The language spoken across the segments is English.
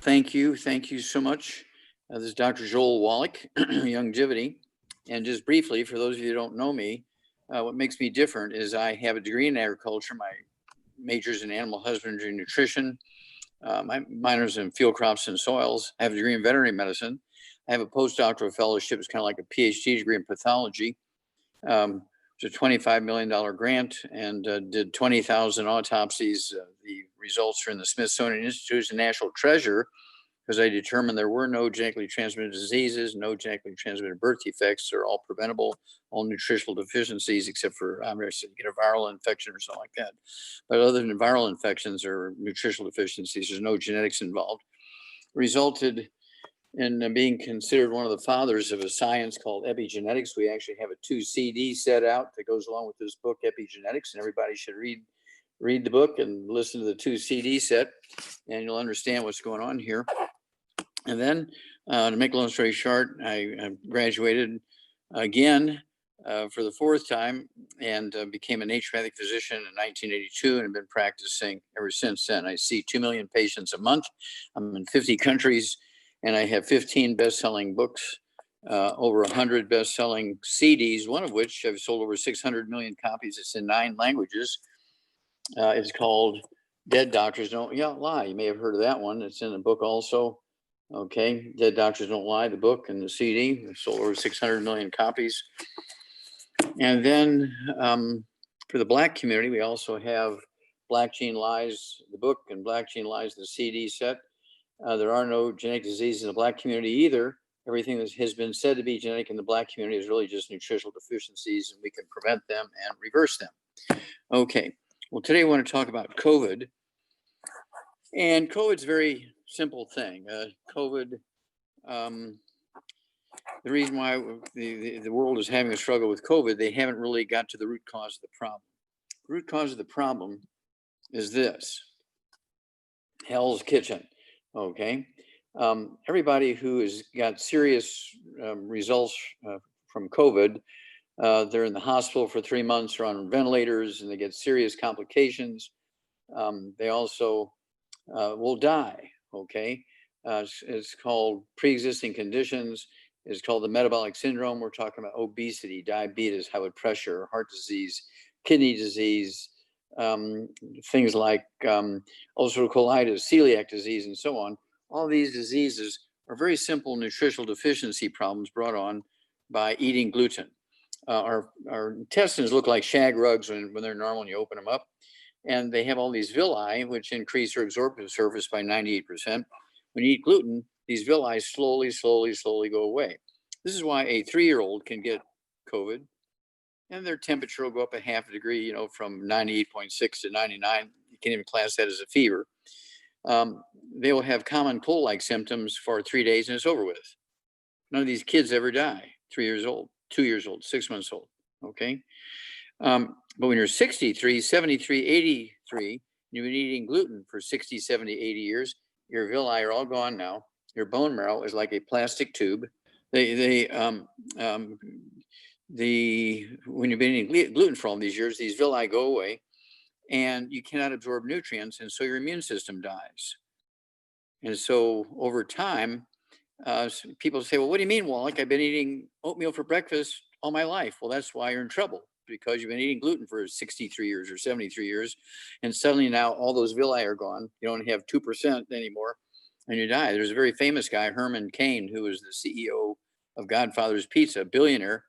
Thank you so much. This is Dr. Joel Wallach, Longevity. And just briefly, for those of you who don't know me, what makes me different is I have a degree in agriculture. My major's in animal husbandry and nutrition. My minor's in field crops and soils. I have a degree in veterinary medicine. I have a postdoctoral fellowship. It's kind of like a PhD degree in pathology. It's a $25 million grant, and did 20,000 autopsies. The results are in the Smithsonian Institute as a national treasure, because I determined there were no genetically transmitted diseases, no genetically transmitted birth defects. They're all preventable, all nutritional deficiencies, except for obviously get a viral infection or something like that. But other than viral infections or nutritional deficiencies, there's no genetics involved. Resulted in being considered one of the fathers of a science called epigenetics. We actually have a 2 CD set out that goes along with this book, Epigenetics, and everybody should read the book and listen to the 2 CD set, and you'll understand what's going on here. And then, to make a long story short, I graduated again for the 4th time, and became a naturopathic physician in 1982, and have been practicing ever since then. I see 2 million patients a month. I'm in 50 countries, and I have 15 best-selling books, over 100 best-selling CDs, one of which I've sold over 600 million copies. It's in 9 languages. It's called Dead Doctors Don't Lie. You may have heard of that one. It's in the book also. Okay, Dead Doctors Don't Lie, the book and the CD. We've sold over 600 million copies. And then for the Black community, we also have Black Gene Lies, the book, and Black Gene Lies, the CD set. There are no genetic diseases in the Black community either. Everything that has been said to be genetic in the Black community is really just nutritional deficiencies, and we can prevent them and reverse them. Okay, well, today I want to talk about COVID. And COVID's a very simple thing. COVID, the reason why the world is having a struggle with COVID, they haven't really got to the root cause of the problem. The root cause of the problem is this: Hell's Kitchen. Okay, everybody who has got serious results from COVID, they're in the hospital for 3 months or on ventilators, and they get serious complications. They also will die. Okay, it's called pre-existing conditions. It's called the metabolic syndrome. We're talking about obesity, diabetes, high blood pressure, heart disease, kidney disease, things like ulcerative colitis, celiac disease, and so on. All these diseases are very simple nutritional deficiency problems brought on by eating gluten. Our intestines look like shag rugs when they're normal and you open them up. And they have all these villi, which increase their absorptive surface by 98%. When you eat gluten, these villi slowly go away. This is why a 3-year-old can get COVID, and their temperature will go up a half a degree, from 98.6 to 99. You can't even class that as a fever. They will have common cold-like symptoms for 3 days, and it's over with. None of these kids ever die. 3 years old, 2 years old, 6 months old. Okay. But when you're 63, 73, 83, you've been eating gluten for 60, 70, 80 years, your villi are all gone now. Your bone marrow is like a plastic tube. When you've been eating gluten for all these years, these villi go away, and you cannot absorb nutrients, and so your immune system dies. And so over time, people say, well, what do you mean, Wallach? I've been eating oatmeal for breakfast all my life. Well, that's why you're in trouble, because you've been eating gluten for 63 years or 73 years, and suddenly now all those villi are gone. You don't have 2% anymore, and you die. There's a very famous guy, Herman Cain, who was the CEO of Godfather's Pizza, a billionaire.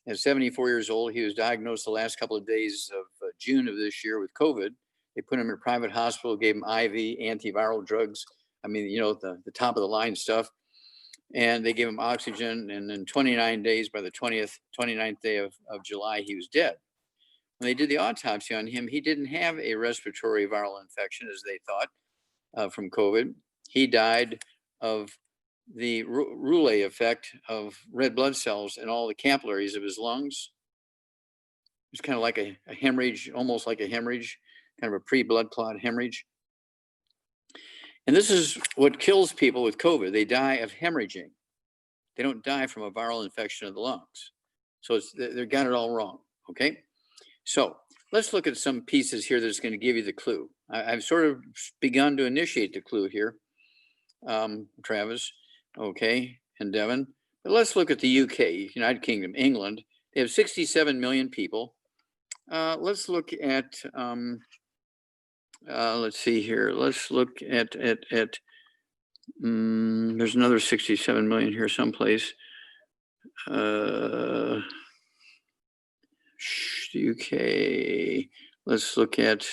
At 74 years old, he was diagnosed the last couple of days of June of this year with COVID. They put him in a private hospital, gave him IV antiviral drugs. I mean, the top of the line stuff. And they gave him oxygen, and in 29 days, by the 29th day of July, he was dead. When they did the autopsy on him, he didn't have a respiratory viral infection, as they thought, from COVID. He died of the Roulet effect of red blood cells in all the capillaries of his lungs. It's kind of like a hemorrhage, almost like a hemorrhage, kind of a pre-blood clot hemorrhage. And this is what kills people with COVID. They die of hemorrhaging. They don't die from a viral infection of the lungs. So they got it all wrong, okay? So let's look at some pieces here that's going to give you the clue. I've sort of begun to initiate the clue here, Travis, okay, and Devin. But let's look at the UK, United Kingdom, England. They have 67 million people. Let's look at, let's see here. Let's look at there's another 67 million here someplace. The UK. Let's look at,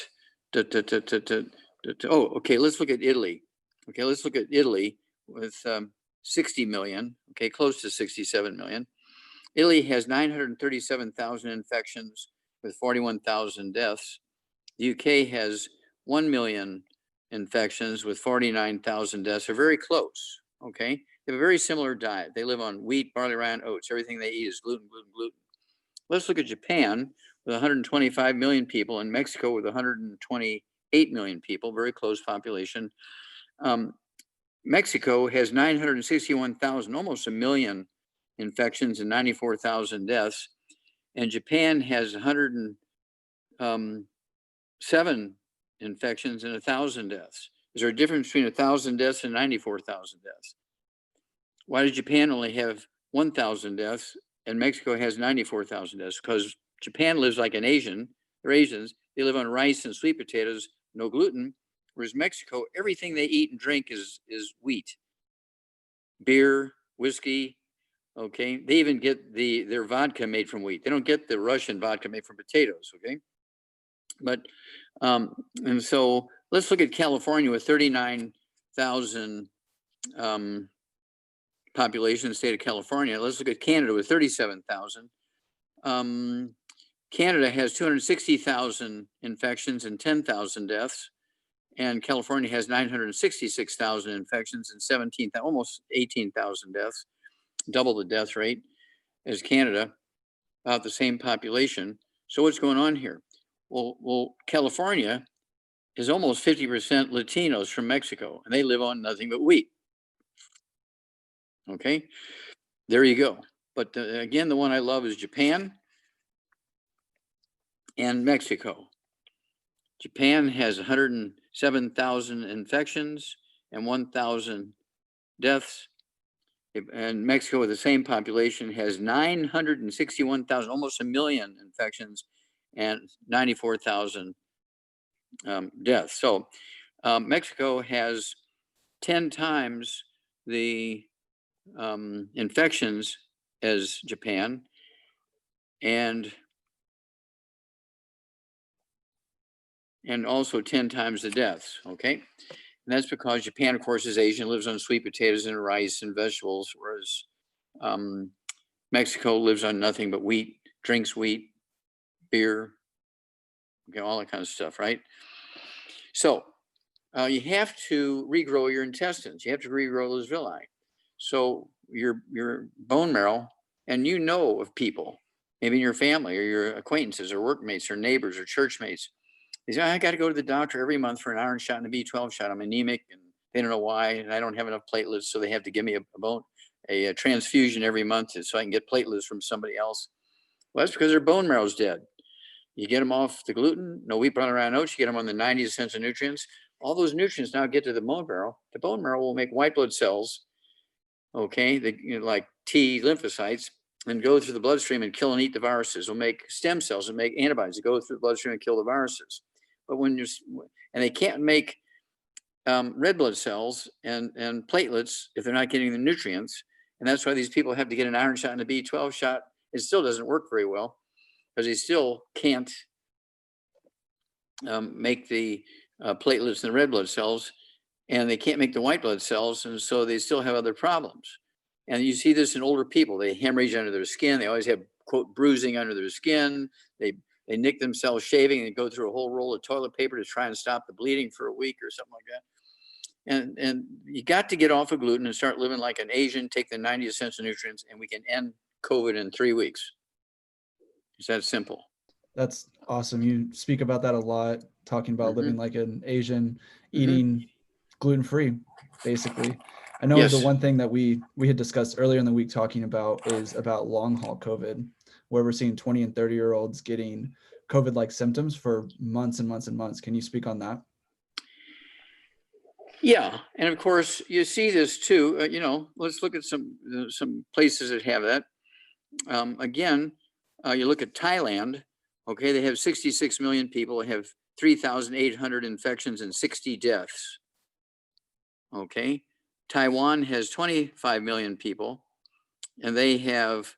oh, okay, let's look at Italy. Okay, let's look at Italy with 60 million, okay, close to 67 million. Italy has 937,000 infections with 41,000 deaths. The UK has 1 million infections with 49,000 deaths. They're very close, okay? They have a very similar diet. They live on wheat, barley, rye, and oats. Everything they eat is gluten, gluten, gluten. Let's look at Japan with 125 million people and Mexico with 128 million people, very close population. Mexico has 961,000, almost a million infections and 94,000 deaths. And Japan has 107 infections and 1,000 deaths. Is there a difference between 1,000 deaths and 94,000 deaths? Why does Japan only have 1,000 deaths and Mexico has 94,000 deaths? Because Japan lives like an Asian. They're Asians. They live on rice and sweet potatoes, no gluten. Whereas Mexico, everything they eat and drink is wheat, beer, whiskey. Okay, they even get their vodka made from wheat. They don't get the Russian vodka made from potatoes. Okay, but and so let's look at California with 39,000 population, the state of California. Let's look at Canada with 37,000. Canada has 260,000 infections and 10,000 deaths. And California has 966,000 infections and 17,000, almost 18,000 deaths, double the death rate as Canada, about the same population. So what's going on here? Well, California is almost 50% Latinos from Mexico, and they live on nothing but wheat. Okay, there you go. But again, the one I love is Japan and Mexico. Japan has 107,000 infections and 1,000 deaths. And Mexico, with the same population, has 961,000, almost a million infections and 94,000 deaths. So Mexico has 10 times the infections as Japan, and also 10 times the deaths, okay? And that's because Japan, of course, is Asian, lives on sweet potatoes and rice and vegetables, whereas Mexico lives on nothing but wheat, drinks wheat, beer, okay, all that kind of stuff, right? So you have to regrow your intestines. You have to regrow those villi. So your bone marrow, and you know of people, maybe in your family or your acquaintances or workmates or neighbors or church mates. They say, I got to go to the doctor every month for an iron shot and a B12 shot. I'm anemic and they don't know why, and I don't have enough platelets, so they have to give me a transfusion every month so I can get platelets from somebody else. Well, that's because their bone marrow's dead. You get them off the gluten, no wheat, barley, rye, and oats. You get them on the 90 essential nutrients. All those nutrients now get to the bone marrow. The bone marrow will make white blood cells, okay, like T lymphocytes, and go through the bloodstream and kill and eat the viruses. It'll make stem cells and make antibodies that go through the bloodstream and kill the viruses. But and they can't make red blood cells and platelets if they're not getting the nutrients. And that's why these people have to get an iron shot and a B12 shot. It still doesn't work very well because they still can't make the platelets and the red blood cells, and they can't make the white blood cells. And so they still have other problems. And you see this in older people. They hemorrhage under their skin. They always have, quote, bruising under their skin. They nick themselves shaving and go through a whole roll of toilet paper to try and stop the bleeding for a week or something like that. And you got to get off of gluten and start living like an Asian, take the 90 essential nutrients, and we can end COVID in 3 weeks. It's that simple. That's awesome. You speak about that a lot, talking about living like an Asian, eating gluten-free, basically. I know the one thing that we had discussed earlier in the week talking about is about long haul COVID, where we're seeing 20 and 30-year-olds getting COVID-like symptoms for months and months and months. Can you speak on that? Yeah, and of course you see this too. Let's look at some places that have that. Again, you look at Thailand. Okay, they have 66 million people. They have 3,800 infections and 60 deaths. Okay, Taiwan has 25 million people, and they have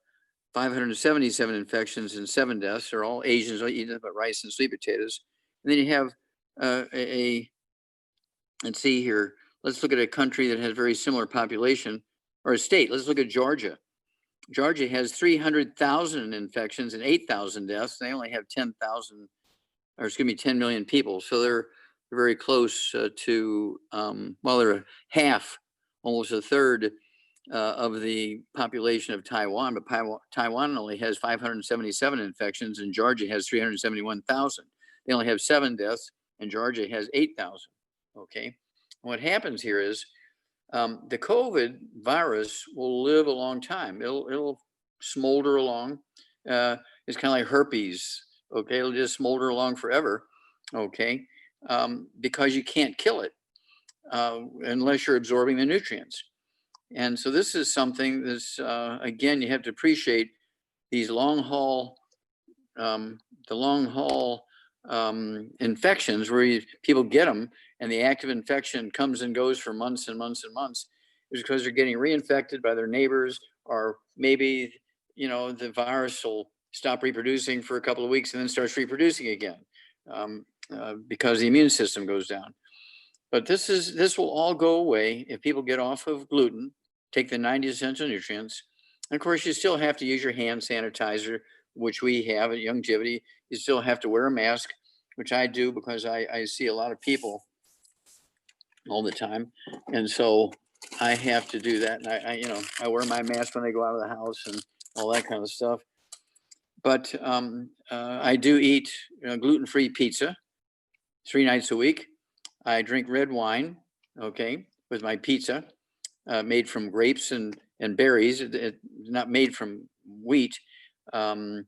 577 infections and 7 deaths. They're all Asians, eat nothing but rice and sweet potatoes. And then you have let's see here. Let's look at a country that has a very similar population, or a state. Let's look at Georgia. Georgia has 300,000 infections and 8,000 deaths. They only have 10 million people. So they're very close to, they're half, almost a third of the population of Taiwan. But Taiwan only has 577 infections, and Georgia has 371,000. They only have 7 deaths, and Georgia has 8,000. Okay. And what happens here is the COVID virus will live a long time. It'll smolder along. It's kind of like herpes. Okay. It'll just smolder along forever. Okay. Because you can't kill it unless you're absorbing the nutrients. And so this is something that's, again, you have to appreciate these long haul infections where people get them, and the active infection comes and goes for months and months and months, is because they're getting reinfected by their neighbors, or maybe the virus will stop reproducing for a couple of weeks and then starts reproducing again because the immune system goes down. But this will all go away if people get off of gluten, take the 90 essential nutrients. And of course, you still have to use your hand sanitizer, which we have at Longevity. You still have to wear a mask, which I do because I see a lot of people all the time. And so I have to do that. And I wear my mask when I go out of the house and all that kind of stuff. But I do eat gluten-free pizza 3 nights a week. I drink red wine, okay, with my pizza, made from grapes and berries. It's not made from wheat. I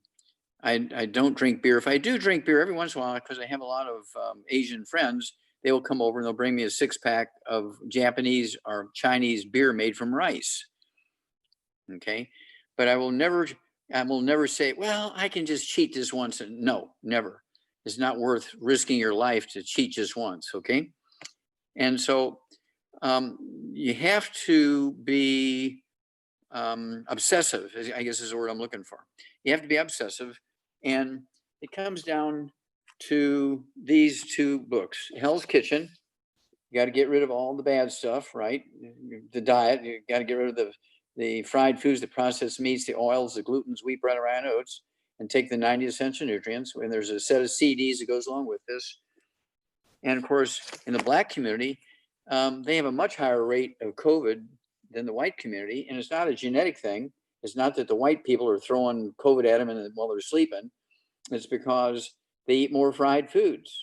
don't drink beer. If I do drink beer every once in a while, because I have a lot of Asian friends, they will come over and they'll bring me a 6-pack of Japanese or Chinese beer made from rice. Okay, but I will never say, well, I can just cheat this once. No, never. It's not worth risking your life to cheat just once. Okay, and so you have to be obsessive, I guess is the word I'm looking for. You have to be obsessive, and it comes down to these 2 books. Hell's Kitchen. You got to get rid of all the bad stuff, right? The diet. You got to get rid of the fried foods, the processed meats, the oils, the glutens, wheat, bread, rye, oats, and take the 90 essential nutrients. And there's a set of CDs that goes along with this. And of course, in the Black community, they have a much higher rate of COVID than the white community. And it's not a genetic thing. It's not that the white people are throwing COVID at them while they're sleeping. It's because they eat more fried foods.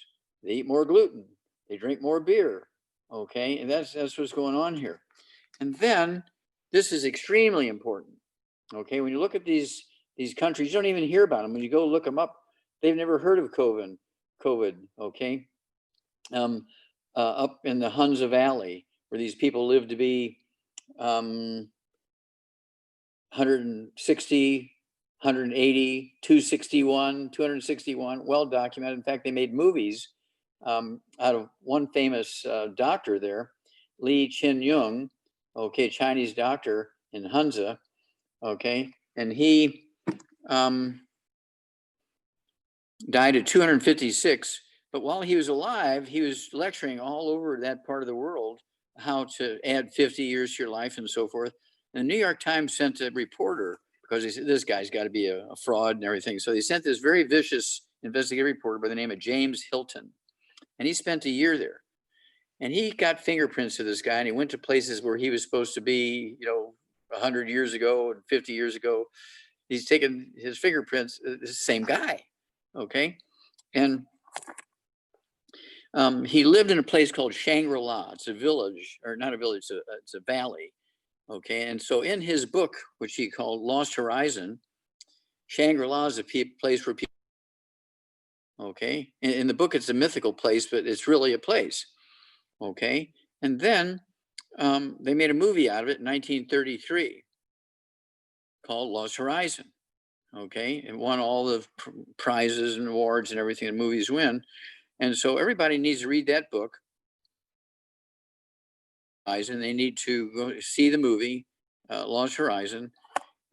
They eat more gluten. They drink more beer. Okay, and that's what's going on here. And then this is extremely important. Okay, when you look at these countries, you don't even hear about them. When you go look them up, they've never heard of COVID. Okay, up in the Hunza Valley, where these people live to be 160, 180, 261, well documented. In fact, they made movies out of one famous doctor there, Lee Chin-Yung, okay, Chinese doctor in Hunza, okay, and he died at 256. But while he was alive, he was lecturing all over that part of the world how to add 50 years to your life and so forth. And the New York Times sent a reporter, because they said this guy's got to be a fraud and everything. So they sent this very vicious investigative reporter by the name of James Hilton. And he spent a year there. And he got fingerprints of this guy, and he went to places where he was supposed to be, 100 years ago and 50 years ago. He's taken his fingerprints, the same guy, okay? And he lived in a place called Shangrila. It's a village, or not a village, it's a valley, okay? And so in his book, which he called Lost Horizon, Shangrila is a place where people, okay? In the book, it's a mythical place, but it's really a place, okay? And then they made a movie out of it in 1933 called Lost Horizon, okay? It won all the prizes and awards and everything that movies win. And so everybody needs to read that book. And they need to go see the movie, Lost Horizon,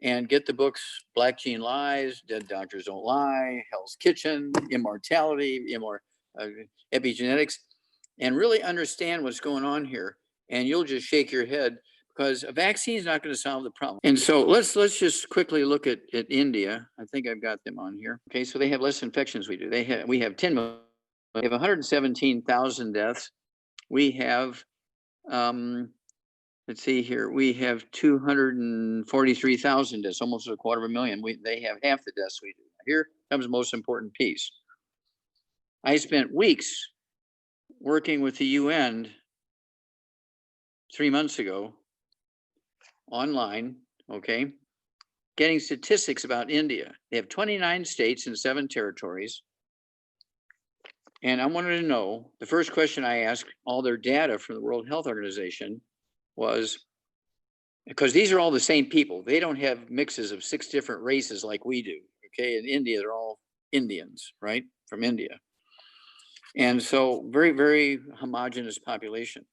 and get the books Black Gene Lies, Dead Doctors Don't Lie, Hell's Kitchen, Immortality, Epigenetics, and really understand what's going on here. And you'll just shake your head because a vaccine is not going to solve the problem. And so let's just quickly look at India. I think I've got them on here. Okay, so they have less infections we do. We have 10 million. We have 117,000 deaths. We have let's see here. We have 243,000 deaths, almost 250,000. They have half the deaths we do. Here comes the most important piece. I spent weeks working with the UN 3 months ago online, okay, getting statistics about India. They have 29 states and 7 territories. And I wanted to know, the first question I asked all their data from the World Health Organization was, because these are all the same people. They don't have mixes of 6 different races like we do. Okay, in India, they're all Indians, right? From India. And so very, very homogeneous population.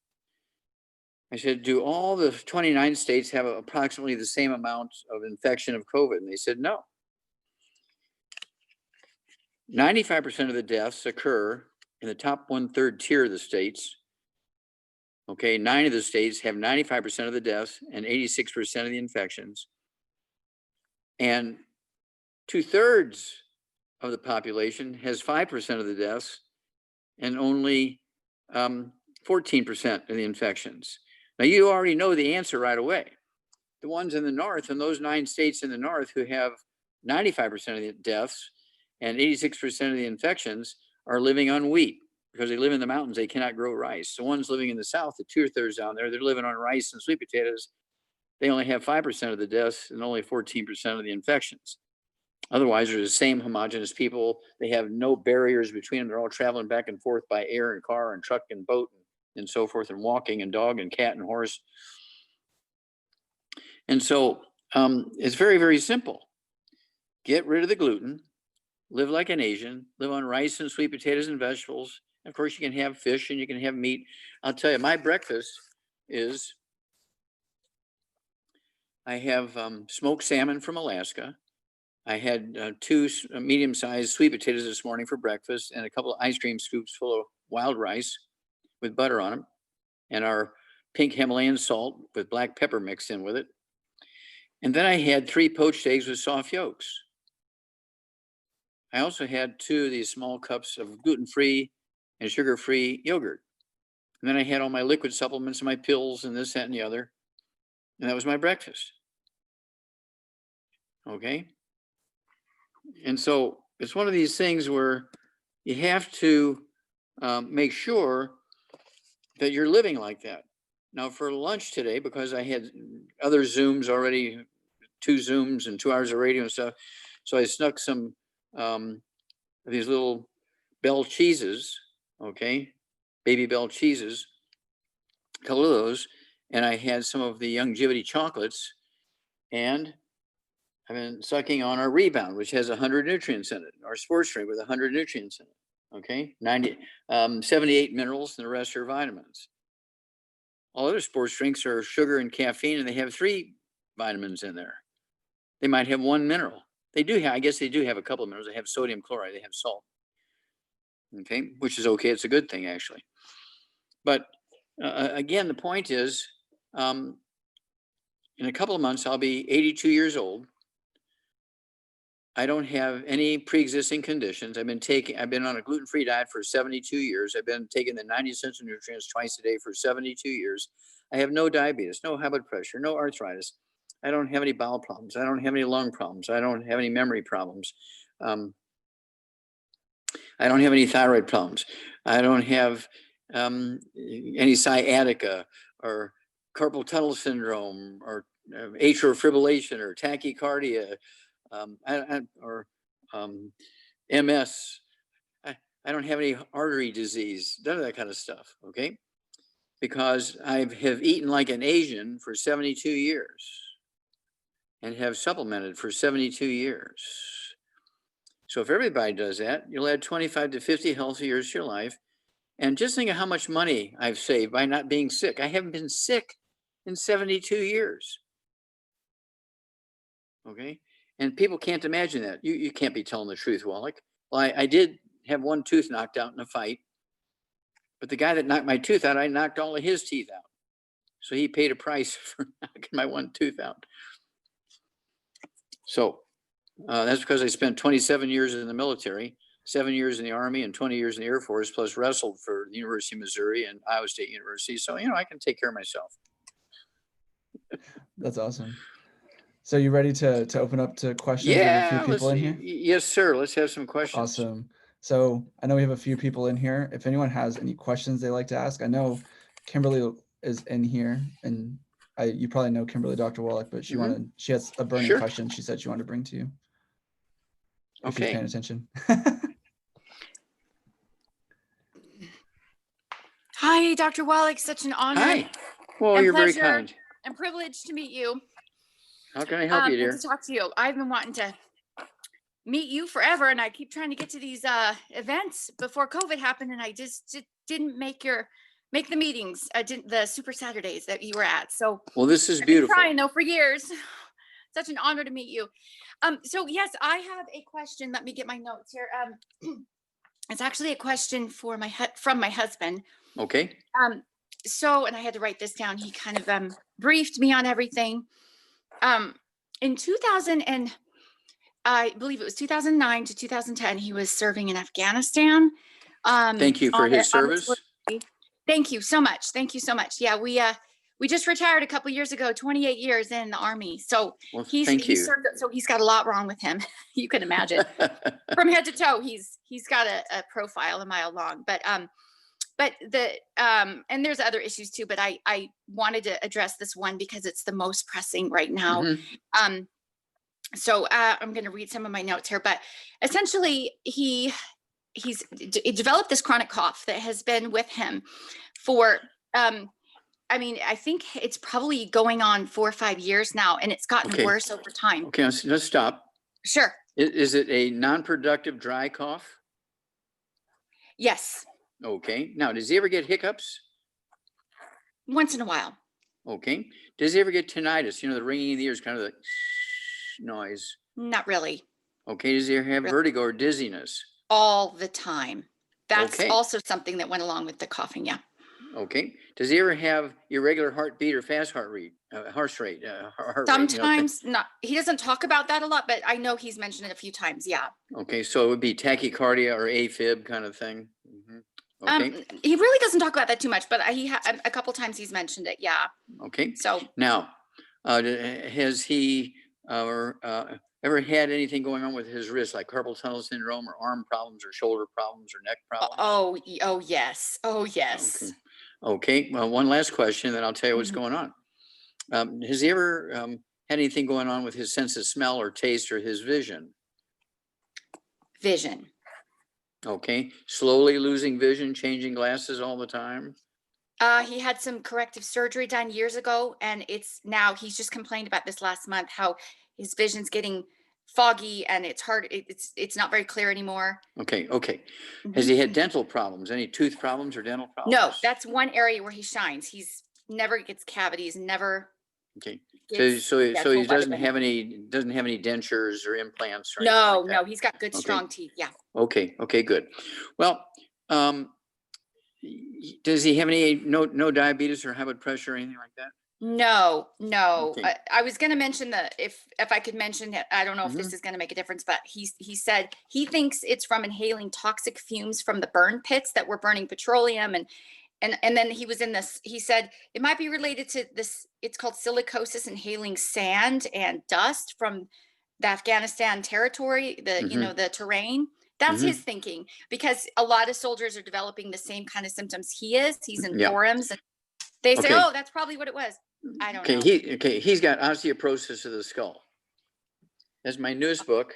I said, do all the 29 states have approximately the same amount of infection of COVID? And they said, no. 95% of the deaths occur in the top 1/3 tier of the states. Okay, 9 of the states have 95% of the deaths and 86% of the infections. And 2/3 of the population has 5% of the deaths and only 14% of the infections. Now, you already know the answer right away. The ones in the north, and those 9 states in the north who have 95% of the deaths and 86% of the infections, are living on wheat because they live in the mountains. They cannot grow rice. The ones living in the south, the 2/3 down there, they're living on rice and sweet potatoes. They only have 5% of the deaths and only 14% of the infections. Otherwise, they're the same homogeneous people. They have no barriers between them. They're all traveling back and forth by air and car and truck and boat and so forth, and walking and dog and cat and horse. And so it's very, very simple. Get rid of the gluten, live like an Asian, live on rice and sweet potatoes and vegetables. Of course, you can have fish and you can have meat. I'll tell you, my breakfast is, I have smoked salmon from Alaska. I had 2 medium-sized sweet potatoes this morning for breakfast and a couple of ice cream scoops full of wild rice with butter on them, and our pink Himalayan salt with black pepper mixed in with it. And then I had 3 poached eggs with soft yolks. I also had 2 of these small cups of gluten-free and sugar-free yogurt. And then I had all my liquid supplements and my pills and this, that, and the other. And that was my breakfast. Okay. And so it's one of these things where you have to make sure that you're living like that. Now, for lunch today, because I had other Zooms already, 2 Zooms and 2 hours of radio and stuff, so I snuck some these little Bell cheeses, okay, baby Bell cheeses, a couple of those, and I had some of the Youngevity chocolates, and I've been sucking on our Rebound, which has 100 nutrients in it, our sports drink with 100 nutrients in it, okay, 78 minerals, and the rest are vitamins. All other sports drinks are sugar and caffeine, and they have 3 vitamins in there. They might have 1 mineral. They do have, I guess they do have a couple of minerals. They have sodium chloride, they have salt, okay, which is okay. It's a good thing, actually. But again, the point is, in a couple of months, I'll be 82 years old. I don't have any pre-existing conditions. I've been on a gluten-free diet for 72 years. I've been taking the 90 essential nutrients twice a day for 72 years. I have no diabetes, no high blood pressure, no arthritis. I don't have any bowel problems. I don't have any lung problems. I don't have any memory problems. I don't have any thyroid problems. I don't have any sciatica or carpal tunnel syndrome or atrial fibrillation or tachycardia or MS. I don't have any artery disease, none of that kind of stuff, okay? Because I have eaten like an Asian for 72 years and have supplemented for 72 years. So if everybody does that, you'll add 25 to 50 healthy years to your life. And just think of how much money I've saved by not being sick. I haven't been sick in 72 years. Okay. And people can't imagine that. You can't be telling the truth, Wallach. Well, I did have one tooth knocked out in a fight, but the guy that knocked my tooth out, I knocked all of his teeth out. So he paid a price for knocking my one tooth out. So that's because I spent 27 years in the military, 7 years in the Army, and 20 years in the Air Force, plus wrestled for the University of Missouri and Iowa State University. So, I can take care of myself. That's awesome. So you ready to open up to questions? We have a few people in here. Yes, sir. Let's have some questions. Awesome. So I know we have a few people in here. If anyone has any questions they like to ask, I know Kimberly is in here, and you probably know Kimberly, Dr. Wallach, but she has a burning question she said she wanted to bring to you. If she's paying attention. Hi, Dr. Wallach. Such an honor. Hi. Well, you're very kind. And privileged to meet you. How can I help you, dear? To talk to you. I've been wanting to meet you forever, and I keep trying to get to these events before COVID happened, and I just didn't make the meetings. I didn't the Super Saturdays that you were at. So well, this is beautiful. I've been trying though for years. Such an honor to meet you. So yes, I have a question. Let me get my notes here. It's actually a question from my husband. Okay. So, and I had to write this down. He kind of briefed me on everything. In 2000 and I believe it was 2009 to 2010, he was serving in Afghanistan. Thank you for his service. Thank you so much. Thank you so much. Yeah, we just retired a couple years ago, 28 years in the Army. So thank you. So he's got a lot wrong with him. You can imagine from head to toe. He's got a profile a mile long, but and there's other issues too, but I wanted to address this one because it's the most pressing right now. So I'm going to read some of my notes here, but essentially he's developed this chronic cough that has been with him for, I think it's probably going on 4 or 5 years now, and it's gotten worse over time. Okay, let's stop. Sure. Is it a non-productive dry cough? Yes. Okay. Now, does he ever get hiccups? Once in a while. Okay. Does he ever get tinnitus? The ringing in the ears, kind of the noise. Not really. Okay. Does he ever have vertigo or dizziness? All the time. That's also something that went along with the coughing. Yeah. Okay. Does he ever have irregular heartbeat or fast heart rate? Sometimes not. He doesn't talk about that a lot, but I know he's mentioned it a few times. Yeah. Okay. So it would be tachycardia or AFib kind of thing. Okay. He really doesn't talk about that too much, but a couple times he's mentioned it. Yeah. Okay. So now, has he ever had anything going on with his wrist, like carpal tunnel syndrome or arm problems or shoulder problems or neck problems? Oh yes. Oh yes. Okay. Well, one last question, then I'll tell you what's going on. Has he ever had anything going on with his sense of smell or taste or his vision? Vision. Okay. Slowly losing vision, changing glasses all the time? He had some corrective surgery done years ago, and he's just complained about this last month, how his vision's getting foggy and it's hard. It's not very clear anymore. Okay. Has he had dental problems? Any tooth problems or dental problems? No, that's one area where he shines. He's never gets cavities, never. Okay. So he doesn't have any dentures or implants or anything like that? No, he's got good, strong teeth. Yeah. Okay, good. Well, does he have no diabetes or high blood pressure or anything like that? No. Okay. I was going to mention if I could mention it, I don't know if this is going to make a difference, but he said he thinks it's from inhaling toxic fumes from the burn pits that were burning petroleum, and then he was in this. He said it might be related to this. It's called silicosis, inhaling sand and dust from the Afghanistan territory, the terrain. That's his thinking, because a lot of soldiers are developing the same kind of symptoms he is. He's in forums, and they say, "Oh, that's probably what it was." I don't know. He's got osteoporosis of the skull. That's my newest book.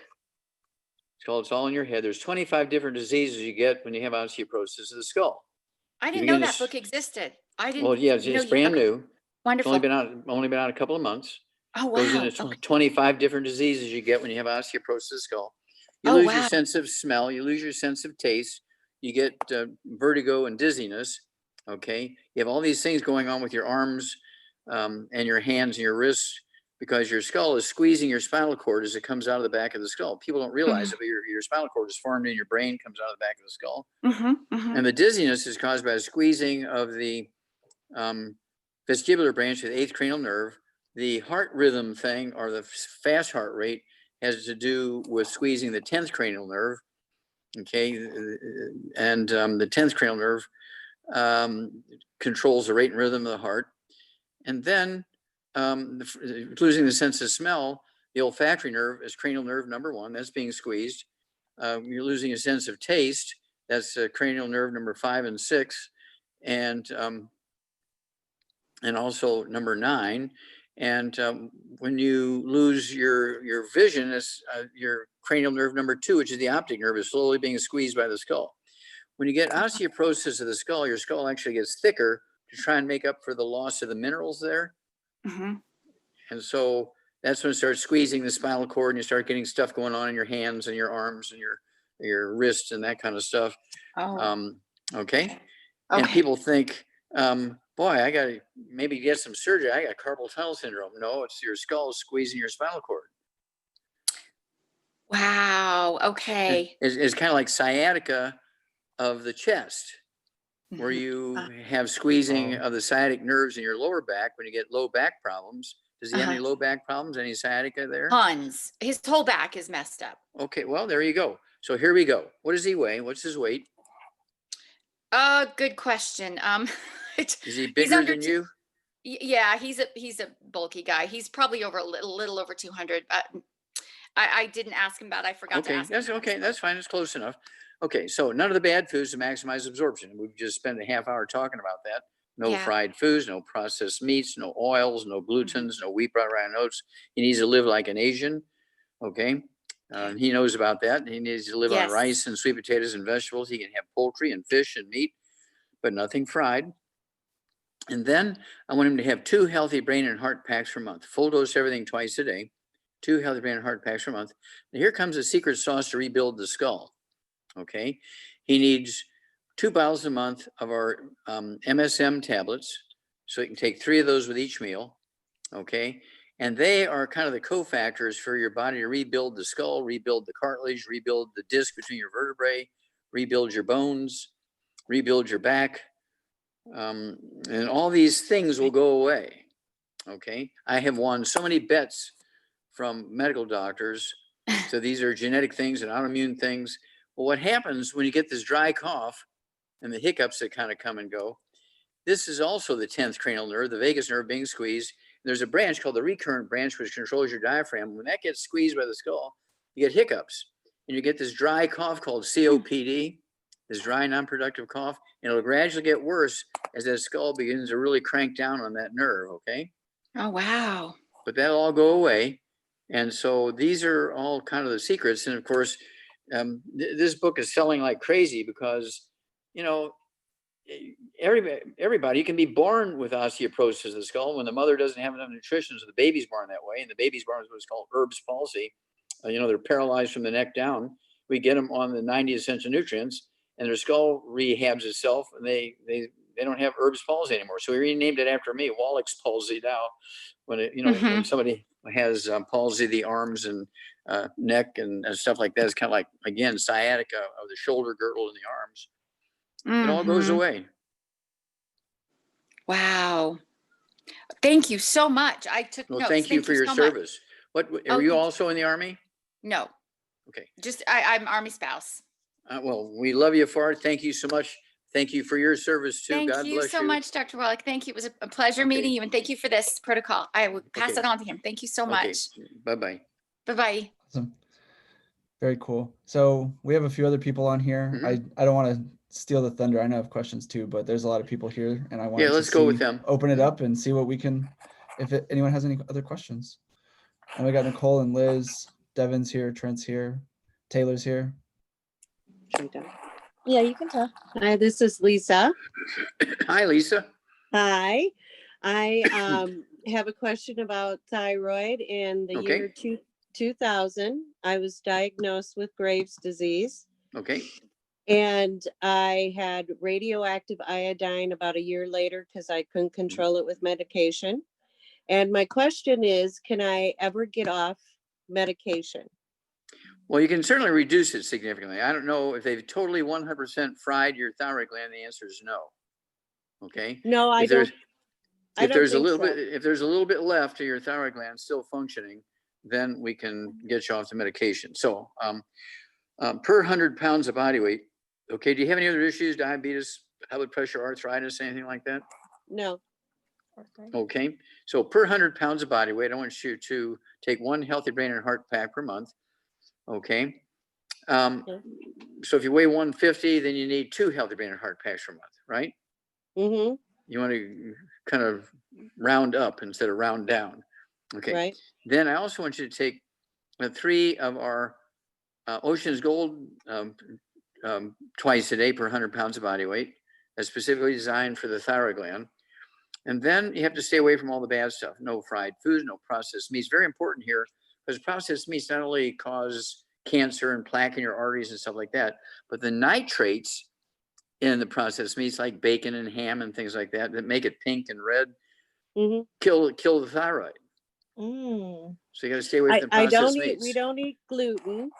It's called It's All in Your Head. There's 25 different diseases you get when you have osteoporosis of the skull. I didn't know that book existed. I didn't. Well, yeah, it's brand new. It's Wonderful. only been out a couple of months. Oh, wow. Goes into Okay. 25 different diseases you get when you have osteoporosis of the skull. You Oh, lose your wow. sense of smell. You lose your sense of taste. You get vertigo and dizziness. Okay. You have all these things going on with your arms and your hands and your wrists because your skull is squeezing your spinal cord as it comes out of the back of the skull. People don't realize it, but your spinal cord is formed in your brain, comes out of the back of the skull. And the dizziness is caused by a squeezing of the vestibular branch of the 8th cranial nerve. The heart rhythm thing, or the fast heart rate, has to do with squeezing the 10th cranial nerve. Okay. And the 10th cranial nerve controls the rate and rhythm of the heart. And then losing the sense of smell, the olfactory nerve is cranial nerve number 1. That's being squeezed. You're losing a sense of taste. That's cranial nerve number 5 and 6. And also number 9. And when you lose your vision, it's your cranial nerve number 2, which is the optic nerve, is slowly being squeezed by the skull. When you get osteoporosis of the skull, your skull actually gets thicker to try and make up for the loss of the minerals there. And so that's when it starts squeezing the spinal cord and you start getting stuff going on in your hands and your arms and your wrists and that kind of stuff. Okay. And people think, boy, I got to maybe get some surgery. I got carpal tunnel syndrome. No, it's your skull squeezing your spinal cord. Wow. Okay. It's kind of like sciatica of the chest, where you have squeezing of the sciatic nerves in your lower back when you get low back problems. Does he have any low back problems? Any sciatica there? Tons. His whole back is messed up. Okay, well, there you go. So here we go. What does he weigh? What's his weight? Good question. Is he bigger than you? Yeah, he's a bulky guy. He's probably over a little over 200. I didn't ask him about it. I forgot to ask him. That's okay. That's fine. It's close enough. Okay, so none of the bad foods to maximize absorption. We've just spent a half hour talking about that. No fried foods, no processed meats, no oils, no glutens, no wheat, bran, and oats. He needs to live like an Asian. Okay. He knows about that. He needs to live on rice and sweet potatoes and vegetables. He can have poultry and fish and meat, but nothing fried. And then I want him to have 2 healthy brain and heart packs per month, full dose everything twice a day, 2 healthy brain and heart packs per month. Now here comes the secret sauce to rebuild the skull. Okay. He needs 2 bottles a month of our MSM tablets. So he can take 3 of those with each meal. Okay. And they are kind of the cofactors for your body to rebuild the skull, rebuild the cartilage, rebuild the disc between your vertebrae, rebuild your bones, rebuild your back. And all these things will go away. Okay. I have won so many bets from medical doctors. So these are genetic things and autoimmune things. Well, what happens when you get this dry cough and the hiccups that kind of come and go? This is also the 10th cranial nerve, the vagus nerve being squeezed. There's a branch called the recurrent branch, which controls your diaphragm. When that gets squeezed by the skull, you get hiccups and you get this dry cough called COPD, this dry non-productive cough, and it'll gradually get worse as that skull begins to really crank down on that nerve. Okay. Oh, wow. But that'll all go away. And so these are all kind of the secrets. And of course, this book is selling like crazy because, you know, everybody, you can be born with osteoporosis of the skull when the mother doesn't have enough nutrition. So the baby's born that way. And the baby's born with what's called Erb's palsy. They're paralyzed from the neck down. We get them on the 90 essential nutrients and their skull rehabs itself and they don't have Erb's palsy anymore. So we renamed it after me, Wallach's palsy now. When when somebody has palsy of the arms and neck and stuff like that, it's kind of like, again, sciatica of the shoulder girdle and the arms. It all goes away. Wow. Thank you so much. I took notes. Thank you for your service. What are you also in the Army? No. Okay. Just I'm Army spouse. Well, we love you for it. Thank you so much. Thank you for your service too. Thank God you bless so much, Dr. Wallach. Thank you. It was a pleasure meeting you, and thank you for this protocol. I will pass it on to him. Thank you so much. Bye-bye. Bye-bye. Awesome. Very cool. So we have a few other people on here. I don't want to steal the thunder. I know I have questions too, but there's a lot of people here, and I want let's go with them. Open it up and see what we can. If anyone has any other questions, and we got Nicole and Liz. Devin's here, Trent's here, Taylor's here. Yeah, you can talk. Hi, this is Lisa. Hi, Lisa. Hi. I have a question about thyroid. In the Okay. year 2000, I was diagnosed with Graves' disease, Okay. and I had radioactive iodine about a year later because I couldn't control it with medication. And my question is, can I ever get off medication? Well, you can certainly reduce it significantly. I don't know if they've totally 100% fried your thyroid gland. The answer is no. Okay. No, I If there's, don't. I if don't there's a think little so. bit, if there's a little bit left of your thyroid gland still functioning, then we can get you off the medication. So, per 100 pounds of body weight. Okay. Do you have any other issues? Diabetes, high blood pressure, arthritis, anything like that? No. Okay. So per 100 pounds of body weight, I want you to take 1 healthy brain and heart pack per month. Okay. So if you weigh 150, then you need 2 healthy brain and heart packs per month, right? Mm-hmm. You want to kind of round up instead of round down. Okay. Right. Then I also want you to take 3 of our Ocean's Gold twice a day per 100 pounds of body weight. That's specifically designed for the thyroid gland. And then you have to stay away from all the bad stuff. No fried foods, no processed meats. Very important here, because processed meats not only cause cancer and plaque in your arteries and stuff like that, but the nitrates in the processed meats, like bacon and ham and things like that, that make it pink and red, Mm-hmm. kill the thyroid. Mm. So you got to stay away from the I processed don't eat. meats. We don't eat gluten.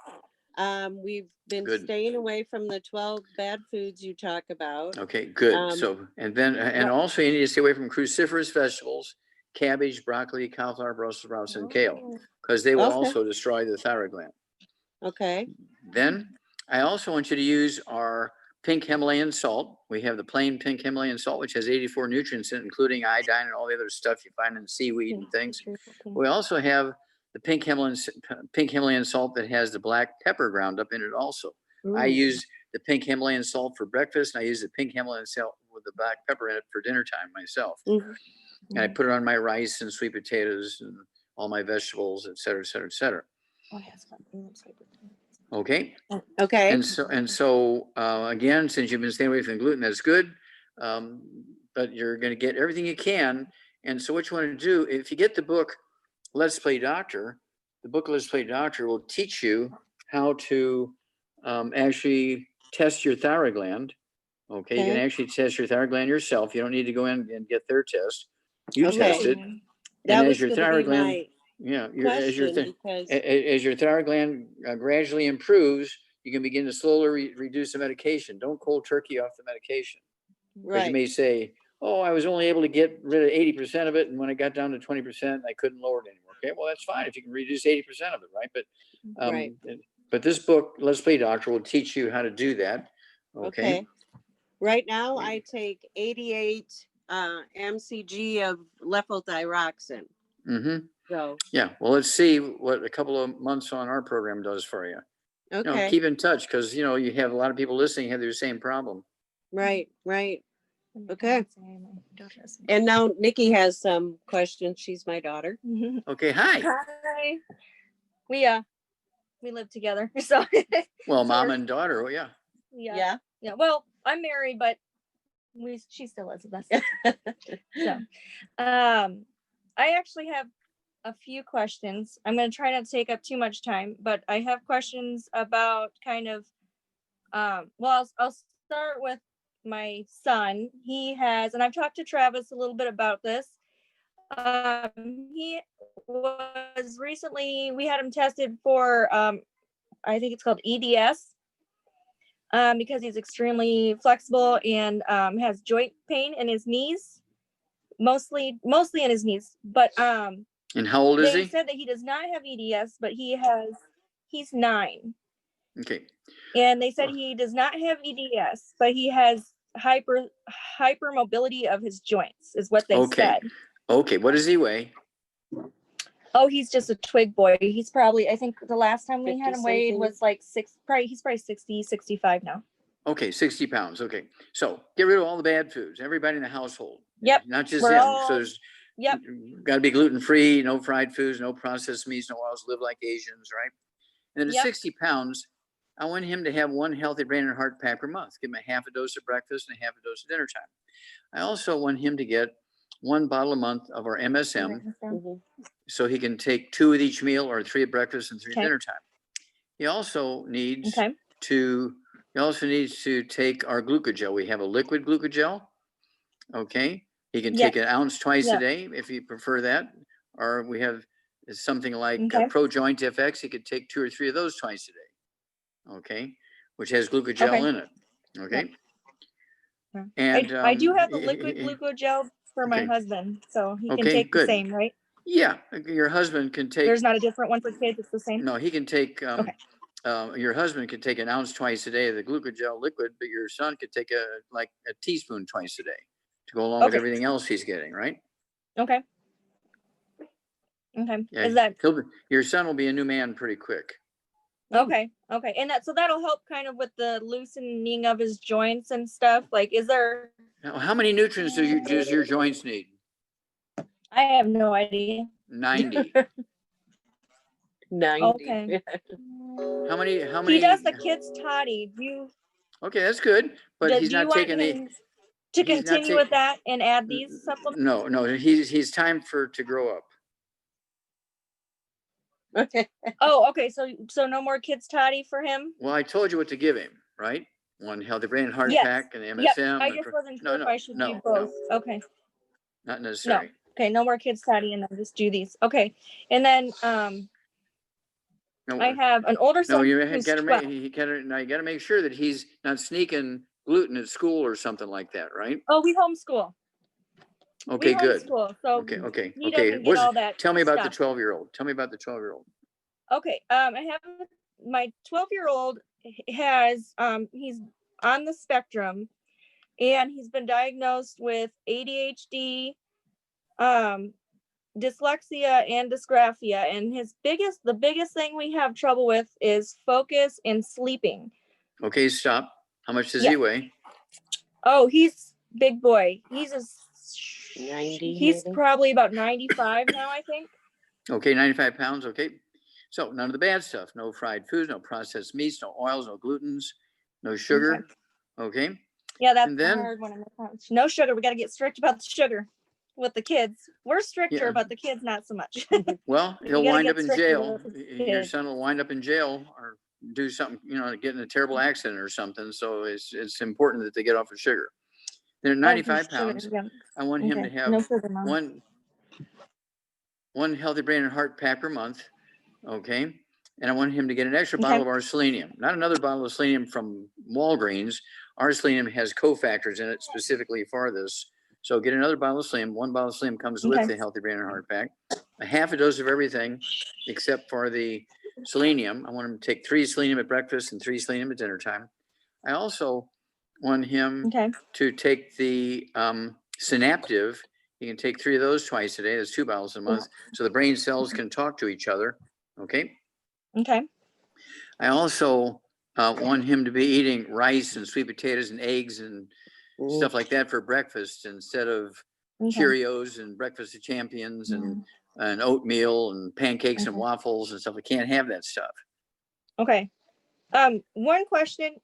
We've been Good. staying away from the 12 bad foods you talk about. Okay, good. So, and then, and also you need to stay away from cruciferous vegetables, cabbage, broccoli, cauliflower, Brussels sprouts, and kale, because they will Okay. also destroy the thyroid gland. Okay. Then I also want you to use our pink Himalayan salt. We have the plain pink Himalayan salt, which has 84 nutrients in it, including iodine and all the other stuff you find in seaweed and things. We also have the pink Himalayan salt that has the black pepper ground up in it also. I use the pink Himalayan salt for breakfast, and I use the pink Himalayan salt with the black pepper in it for dinner time myself. Mhm. And I put it on my rice and sweet potatoes and all my vegetables, et cetera, et cetera, et cetera. Okay. Okay. And so again, since you've been staying away from gluten, that's good. But you're going to get everything you can. And so what you want to do, if you get the book, Let's Play Doctor, the book Let's Play Doctor will teach you how to actually test your thyroid gland. Okay. You can actually test your thyroid gland yourself. You don't need to go in and get their test. You Okay. test it. That And was as your gonna thyroid be gland, my yeah, question because as your thyroid gland gradually improves, you can begin to slowly reduce the medication. Don't cold turkey off the medication. Because you right. may say, oh, I was only able to get rid of 80% of it. And when I got down to 20%, I couldn't lower it anymore. Okay, well, that's fine if you can reduce 80% of it, right? But Right. but this book, Let's Play Doctor, will teach you how to do that. Okay. Right now, I take 88 mcg of levothyroxine. Mm-hmm. So Yeah. Well, let's see what a couple of months on our program does for you. okay. You know, keep in touch, because you have a lot of people listening have the same problem. Right. Right. Okay. And now Nikki has some questions. She's my daughter. Okay. Hi. Hi. We live together. So Well, so mom we're- and daughter. Well, yeah. yeah. Well, I'm married, but she still lives with us. So I actually have a few questions. I'm going to try not to take up too much time, but I have questions about kind of well, I'll start with my son. He has, and I've talked to Travis a little bit about this. He was recently, we had him tested for I think it's called EDS, because he's extremely flexible and has joint pain in his knees, mostly in his knees. But And how old is they he? said that he does not have EDS, but he's 9. Okay. And they said he does not have EDS, but he has hypermobility of his joints, is what they said. Okay. What does he weigh? Oh, he's just a twig boy. He's probably, I think the last time we had him weighed 50 was like he's probably 60, 65 now. Okay, 60 pounds. Okay. So get rid of all the bad foods, everybody in the household. Yep. Not just We're him. all- So there's Yep. Got to be gluten-free, no fried foods, no processed meats, no oils, live like Asians, right? And then at Yep. 60 pounds, I want him to have 1 healthy brain and heart pack per month. Give him a half a dose at breakfast and a half a dose at dinner time. I also want him to get 1 bottle a month of our MSM, Mhm. so he can take 2 at each meal or 3 at breakfast and 3 Okay. at dinner time. He also needs Okay. to take our glucogel. We have a liquid glucogel. Okay. He can take Yes. an ounce twice a Yeah. day if you prefer that. Or we have something like Okay. Pro Joint FX. He could take 2 or 3 of those twice a day. Okay. Which has glucogel Okay. in it. Okay. Yeah. And I do have the liquid glucogel for my okay. husband, so he can Okay, take the good. same, right? Yeah, your husband can take. There's not a different one for kids, it's the same? No, he can take. Okay. Your husband could take an ounce twice a day of the glucogel liquid, but your son could take a teaspoon twice a day to go along with Okay. everything else he's getting, right? Okay. Okay. Yeah, Is that your son will be a new man pretty quick. okay? Okay. And so that'll help kind of with the loosening of his joints and stuff. Like, is there? Now, how many nutrients does your joints need? I have no idea. 90. 90. Okay. How many? He does the kids toddy. Okay, that's good, but he's Do you not want taking the. him to he's not continue with that and add these supplements? No, he's time to grow up. Okay. Oh, okay. So no more kids toddy for him? Well, I told you what to give him, right? 1 healthy brain and heart Yes. pack and the Yep. MSM. I just wasn't sure if I should do no, both. Okay. not necessary. Okay. No more kids toddy, and then just do these. Okay. And then No, I have an older son who's 12. you gotta make sure that he's not sneaking gluten at school or something like that, right? Oh, we homeschool. Okay, We good. homeschool, so Okay. he doesn't get all that Tell me about the stuff. 12-year-old. Tell me about the 12-year-old. Okay, I have my 12-year-old has he's on the spectrum, and he's been diagnosed with ADHD, dyslexia, and dysgraphia. And the biggest thing we have trouble with is focus and sleeping. Okay, stop. How much does Yeah. he weigh? Oh, he's big boy. He's 90. he's maybe? probably about 95 now, I think. Okay, 95 pounds. Okay. So none of the bad stuff. No fried foods, no processed meats, no oils, no glutens, no sugar. Okay. Yeah, that's And the then- hard one. No sugar. We got to get strict about the sugar with the kids. We're stricter, Yeah. but the kids not so much. Well, You he'll gotta wind get up in stricter jail. with the Your kids. son will wind up in jail or do something, get in a terrible accident or something. So it's important that they get off of sugar. They're 95 pounds. Yeah. I want him to Okay. have No sugar, Mom. one healthy brain and heart pack per month. Okay. And I want him to get an extra bottle of our selenium, not another bottle of selenium from Walgreens. Our selenium has cofactors in it specifically for this. So get another bottle of selenium. 1 bottle of selenium comes with the healthy brain and heart pack. A half a dose of everything except for the selenium. I want him to take 3 selenium at breakfast and 3 selenium at dinner time. I also want him to take the synaptive. He can take 3 of those twice a day. That's 2 bottles a month. So the brain cells can talk to each other. Okay. Okay. I also want him to be eating rice and sweet potatoes and eggs and stuff like that for breakfast instead of Cheerios and breakfast of champions and oatmeal and pancakes and waffles and stuff. I can't have that stuff. Okay. One question.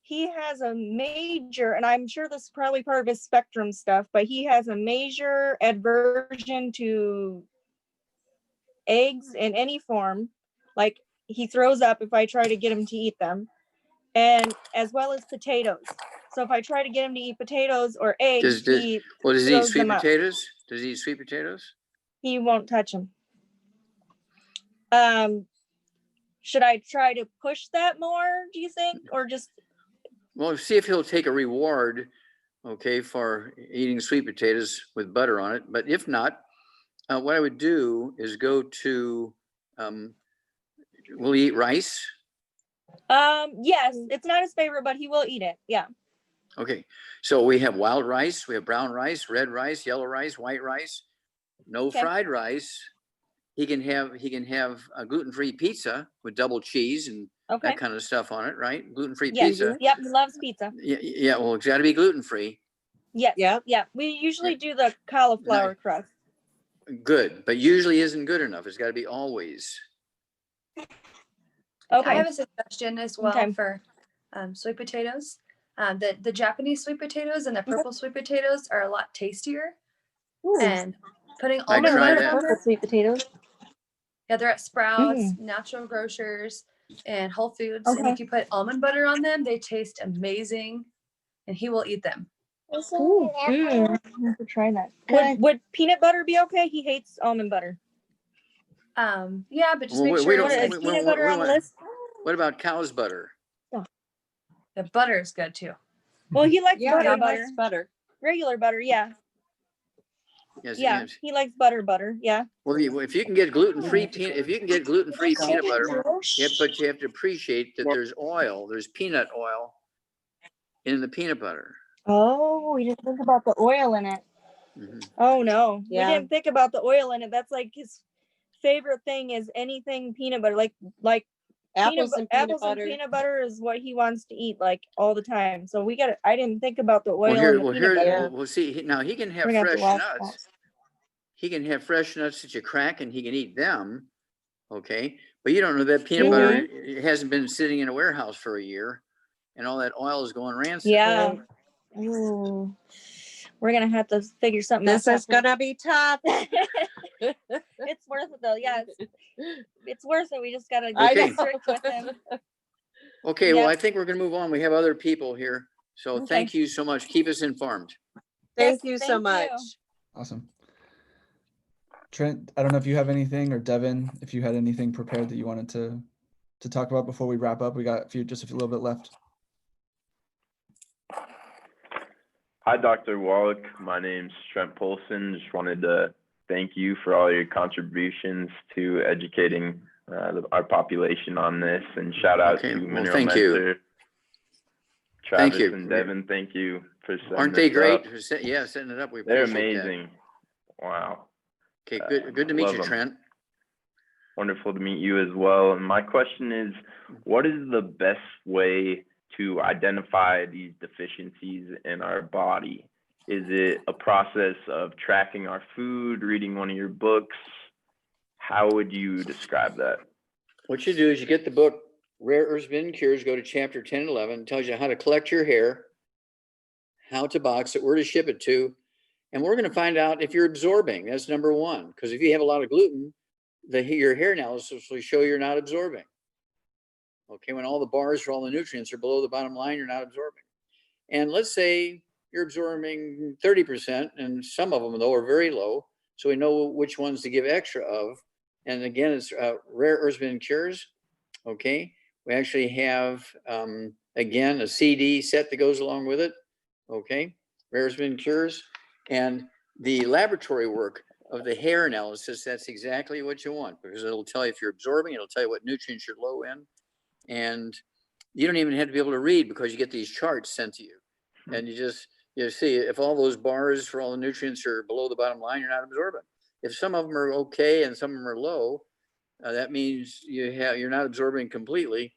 He has a major, and I'm sure this is probably part of his spectrum stuff, but he has a major aversion to eggs in any form. Like, he throws up if I try to get him to eat them, and as well as potatoes. So if I try to get him to eat potatoes or eggs, Does he eat sweet potatoes? Does he eat sweet potatoes? He won't touch them. Should I try to push that more, do you think? Or just... Well, see if he'll take a reward, okay, for eating sweet potatoes with butter on it. But if not, what I would do is go to, will he eat rice? Yes, it's not his favorite, but he will eat it. Yeah. Okay, so we have wild rice, we have brown rice, red rice, yellow rice, white rice, no fried rice. He can have a gluten-free pizza with double cheese and that kind of stuff on it, right? Gluten-free pizza. Yep, he loves pizza. Yeah, well, it's got to be gluten-free. Yes. Yep. Yeah. We usually do the cauliflower crust. Good, but usually isn't good enough. It's got to be always. I Okay. have a suggestion as well Okay. for sweet potatoes. The Japanese sweet potatoes and the purple sweet potatoes are a lot tastier. Ooh. And putting I almond tried butter it. on Purple them. sweet potatoes. Yeah, they're at Sprouts, Natural Grocers, and Whole Foods. And Okay. if you put almond butter on them, they taste amazing, and he will eat them. Ooh. I have to try that. Would peanut butter be okay? He hates almond butter. Yeah, but just Well, make we sure don't- it's- Is peanut butter on the list? What about cow's butter? the butter is good too. Well, he likes Yeah, butter. he likes butter. Regular butter. Yeah. Yes, Yeah. yes. He likes butter. Yeah. Well, if you can get gluten-free peanut, if you can get gluten-free peanut butter, but you have to appreciate that there's oil, there's peanut oil in the peanut butter. Oh, we didn't think about the oil in it. Mhm. Oh no, Yeah. we didn't think about the oil in it. That's like his favorite thing is anything peanut butter, like Apples and peanut apples butter. and peanut butter is what he wants to eat like all the time. So we got to I didn't think about the oil Well, here, and the well, peanut here, butter. well, see, now he can have We're gonna have to fresh watch nuts. He can have fresh nuts that you crack and he can eat them. Okay. But you don't know that peanut butter it hasn't been sitting in a warehouse for a year and all that oil is going rancid. Yeah. Ooh. We're gonna have to figure something This out. is gonna be tough. It's worth it though. Yeah, it's worth it. We just gotta I get Okay. strict with him. Okay. Well, Yeah. I think we're going to move on. We have other people here. So Okay. thank you so much. Keep us informed. Thank Yes, you so thank much. you. Awesome. Trent, I don't know if you have anything, or Devin, if you had anything prepared that you wanted to talk about before we wrap up. We got just a little bit left. Hi, Dr. Wallach. My name's Trent Polson. Just wanted to thank you for all your contributions to educating our population on this, and shout out Okay, to well, Mineral thank you. Mentor. Thank Travis you. and Devin, thank you for setting Aren't they this great? up. Yeah, setting it up. We They're appreciate that. amazing. Wow. Okay, good to meet love you, them. Trent. Wonderful to meet you as well. And my question is, what is the best way to identify these deficiencies in our body? Is it a process of tracking our food, reading one of your books? How would you describe that? What you do is you get the book Rare Earths Been Cures, go to chapter 10 and 11. It tells you how to collect your hair, how to box it, where to ship it to. And we're going to find out if you're absorbing. That's number one. Because if you have a lot of gluten, your hair analysis will show you're not absorbing. Okay, when all the bars for all the nutrients are below the bottom line, you're not absorbing. And let's say you're absorbing 30%, and some of them, though, are very low. So we know which ones to give extra of. And again, it's Rare Earths Been Cures. Okay, we actually have, again, a CD set that goes along with it. Okay, Rare Earths Been Cures. And the laboratory work of the hair analysis, that's exactly what you want, because it'll tell you if you're absorbing, it'll tell you what nutrients you're low in. And you don't even have to be able to read, because you get these charts sent to you. And you see if all those bars for all the nutrients are below the bottom line, you're not absorbing. If some of them are okay and some of them are low, that means you're not absorbing completely.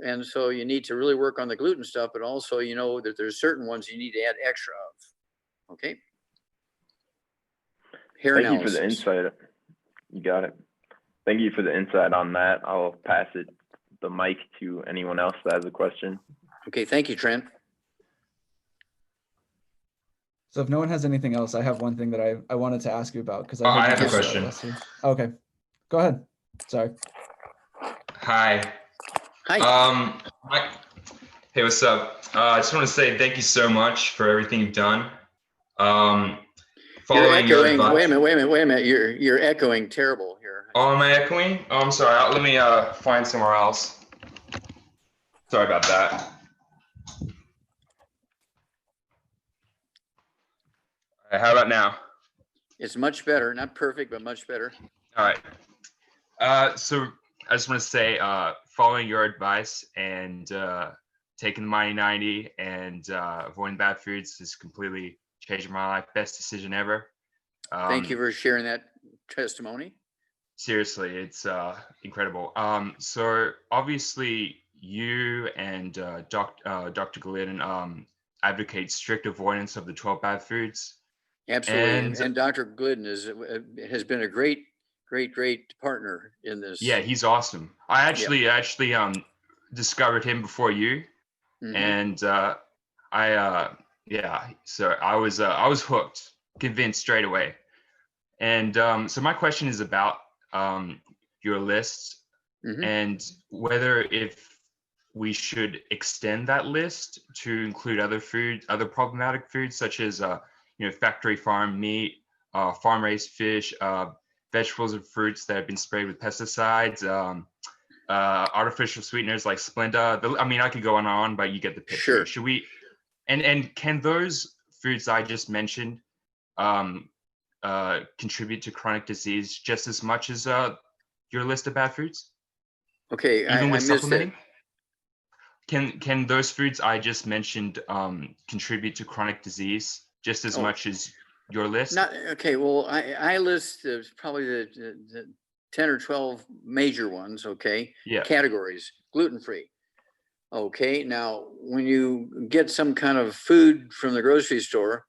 And so you need to really work on the gluten stuff, but also you know that there's certain ones you need to add extra of. Okay. Hair Thank analysis. you for the insight. You got it. Thank you for the insight on that. I'll pass the mic to anyone else that has a question. Okay, thank you, Trent. So if no one has anything else, I have one thing that I wanted to ask you about, because I have a you question. Okay, go ahead. Sorry. Hi. Hi. Hey, what's up? I just want to say thank you so much for everything you've done. You're Following your echoing. advice. Wait a minute. You're echoing terrible here. Oh, am I echoing? Oh, I'm sorry. Let me find somewhere else. Sorry about that. All right, how about now? It's much better. Not perfect, but much better. All right. So I just want to say, following your advice and taking the Mighty 90 and avoiding bad foods has completely changed my life. Best decision ever. Thank you for sharing that testimony. Seriously, it's incredible. So obviously you and Dr. Glidden advocate strict avoidance of the 12 bad foods. Absolutely. And Dr. Glidden has been a great partner in this. Yeah, he's awesome. I actually discovered him before you, and so I was hooked, convinced straight away. And so my question is about your list and whether if we should extend that list to include other problematic foods such as factory farm meat, farm raised fish, vegetables and fruits that have been sprayed with pesticides, artificial sweeteners like Splenda. I mean, I could go on and on, but you get the picture. Sure. Should we? And can those foods I just mentioned contribute to chronic disease just as much as your list of bad foods? Okay, even with supplementing? Can those foods I just mentioned contribute to chronic disease just as much as your list? Okay. Well, I list probably the 10 or 12 major ones. Okay. Yeah. Categories: gluten-free. Okay. Now, when you get some kind of food from the grocery store,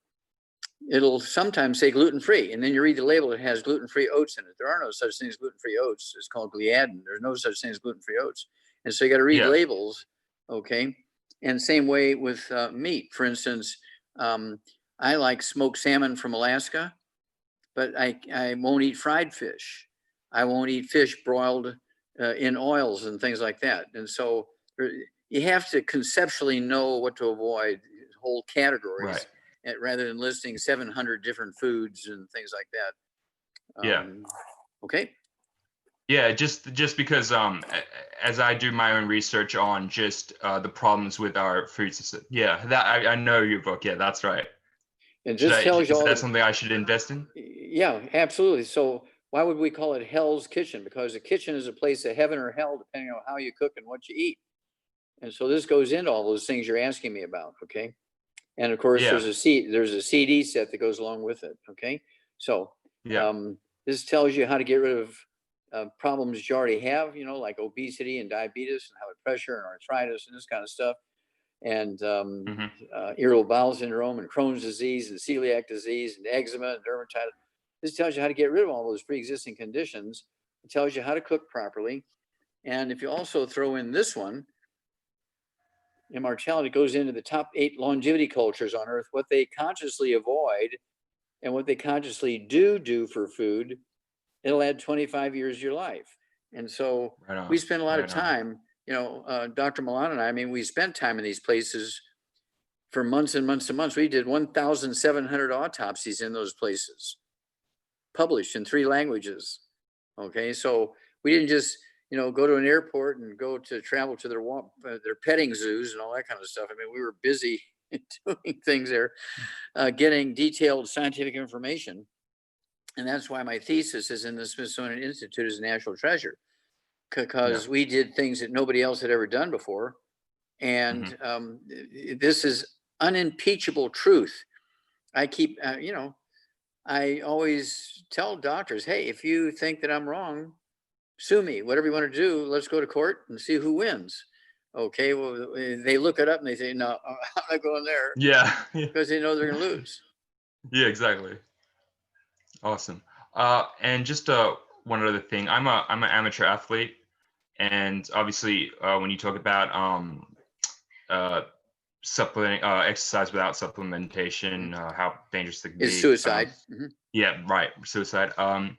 it'll sometimes say gluten-free, and then you read the label, it has gluten-free oats in it. There are no such thing as gluten-free oats. It's called gliadin. There's no such thing as gluten-free oats. And so you got to read labels. Okay. And same way with meat. For instance, I like smoked salmon from Alaska, but I won't eat fried fish. I won't eat fish broiled in oils and things like that. And so you have to conceptually know what to avoid, whole categories, rather than listing 700 different foods and things like that. Okay. Yeah, just because as I do my own research on just the problems with our food system. Yeah, that I know your book. Yeah, that's right. And just tells you all. Is that something I should invest in? Yeah, absolutely. So why would we call it Hell's Kitchen? Because the kitchen is a place of heaven or hell, depending on how you cook and what you eat. And so this goes into all those things you're asking me about. Okay. And of course, there's a CD set that goes along with it. Okay. So this tells you how to get rid of problems you already have, like obesity and diabetes and high blood pressure and arthritis and this kind of stuff. And irritable bowel syndrome and Crohn's disease and celiac disease and eczema and dermatitis. This tells you how to get rid of all those pre-existing conditions. It tells you how to cook properly. And if you also throw in this one, immortality goes into the top 8 longevity cultures on Earth, what they consciously avoid and what they consciously do for food. It'll add 25 years to your life. And so we spend a lot of time, Dr. Milan and I mean, we spent time in these places for months and months and months. We did 1,700 autopsies in those places, published in 3 languages. Okay. So we didn't just, go to an airport and travel to their petting zoos and all that kind of stuff. I mean, we were busy doing things there, getting detailed scientific information. And that's why my thesis is in the Smithsonian Institute as a national treasure, because we did things that nobody else had ever done before. And this is unimpeachable truth. I keep, I always tell doctors, hey, if you think that I'm wrong, sue me, whatever you want to do, let's go to court and see who wins. Okay, well, they look it up and they say, no, I'm not going there. Yeah. Because they know they're going to lose. Yeah, exactly. Awesome. And just one other thing, I'm an amateur athlete, and obviously when you talk about supplementing exercise without supplementation, how dangerous it can be. Is suicide. Yeah, right. Suicide. I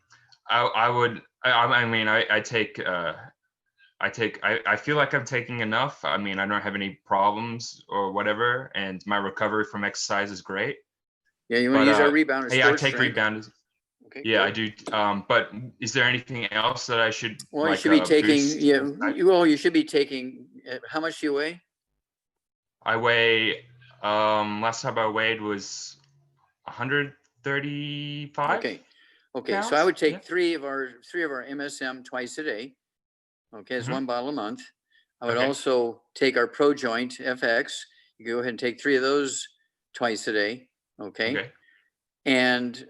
feel like I'm taking enough. I mean, I don't have any problems or whatever, and my recovery from exercise is great. Yeah, you want to use our rebounder. Yeah, I take rebounders. Okay, yeah, I do. But is there anything else that I should? Well, you should be taking. You should be taking. How much do you weigh? I weigh. Last time I weighed was 135. Okay. Pounds? So I would take 3 of our MSM twice a day. Okay, it's 1 bottle a month. I would also take our Pro Joint FX. You go ahead and take 3 of those twice a day. Okay. And